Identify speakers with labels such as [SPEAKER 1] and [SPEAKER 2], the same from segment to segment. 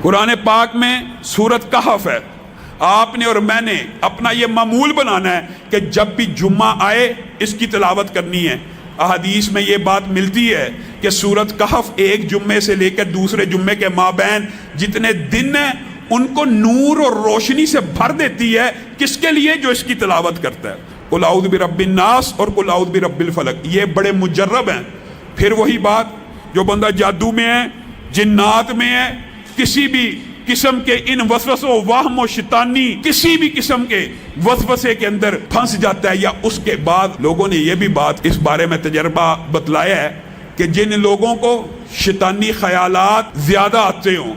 [SPEAKER 1] قرآن پاک میں سورت کہف ہے. آپ نے اور میں نے اپنا یہ معمول بنانا ہے کہ جب بھی جمعہ آئے اس کی تلاوت کرنی ہے. احادیث میں یہ بات ملتی ہے کہ سورت کہف ایک جمعے سے لے کر دوسرے جمعے کے مابین جتنے دن ہیں ان کو نور اور روشنی سے بھر دیتی ہے. کس کے لیے؟ جو اس کی تلاوت کرتا ہے. قل اعوذ برب الناس اور قل اعوذ برب الفلق یہ بڑے مجرب ہیں. پھر وہی بات، جو بندہ جادو میں ہے، جنات میں ہے، کسی بھی قسم کے ان وسوسوں، وہم و شیطانی کسی بھی قسم کے وسوسے کے اندر پھنس جاتا ہے، یا اس کے بعد لوگوں نے یہ بھی بات اس بارے میں تجربہ بتلایا ہے کہ جن لوگوں کو شیطانی خیالات زیادہ آتے ہوں،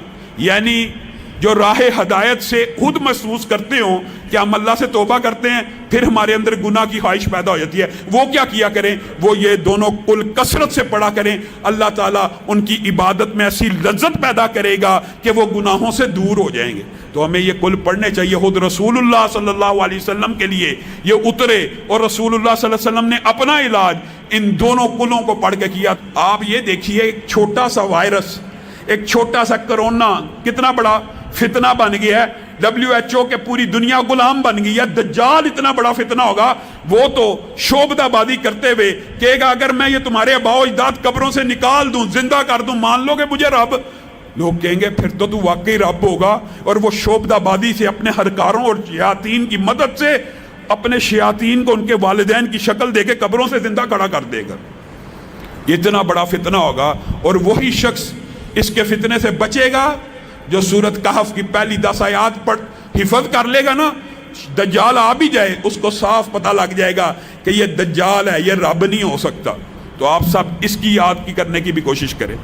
[SPEAKER 1] یعنی جو راہ ہدایت سے خود محسوس کرتے ہوں کہ ہم اللہ سے توبہ کرتے ہیں پھر ہمارے اندر گناہ کی خواہش پیدا ہو جاتی ہے، وہ کیا کیا کریں؟ وہ یہ دونوں کل کثرت سے پڑھا کریں. اللہ تعالیٰ ان کی عبادت میں ایسی لذت پیدا کرے گا کہ وہ گناہوں سے دور ہو جائیں گے. تو ہمیں یہ کل پڑھنے چاہیے. خود رسول اللہ صلی اللہ علیہ وسلم کے لیے یہ اترے اور رسول اللہ صلی اللہ علیہ وسلم نے اپنا علاج ان دونوں کلوں کو پڑھ کے کیا. آپ یہ دیکھیے، ایک چھوٹا سا وائرس، ایک چھوٹا سا کرونا کتنا بڑا فتنہ بن گیا ہے. WHO کے پوری دنیا غلام بن گئی ہے. دجال اتنا بڑا فتنہ ہوگا، وہ تو شعبدہ بازی کرتے ہوئے کہے گا اگر میں یہ تمہارے آباء و اجداد قبروں سے نکال دوں، زندہ کر دوں، مان لو گے مجھے رب؟ لوگ کہیں گے پھر تو واقعی رب ہوگا. اور وہ شعبدہ بازی سے اپنے ہرکاروں اور شیاطین کی مدد سے اپنے شیاطین کو ان کے والدین کی شکل دے کے قبروں سے زندہ کھڑا کر دے گا. اتنا بڑا فتنہ ہوگا. اور وہی شخص اس کے فتنے سے بچے گا جو سورت کہف کی پہلی 10 آیات پڑھ حفظ کر لے گا نا. دجال آ بھی جائے اس کو صاف پتہ لگ جائے گا کہ یہ دجال ہے، یہ رب نہیں ہو سکتا. تو آپ سب اس کی یاد کی کرنے کی بھی کوشش کریں.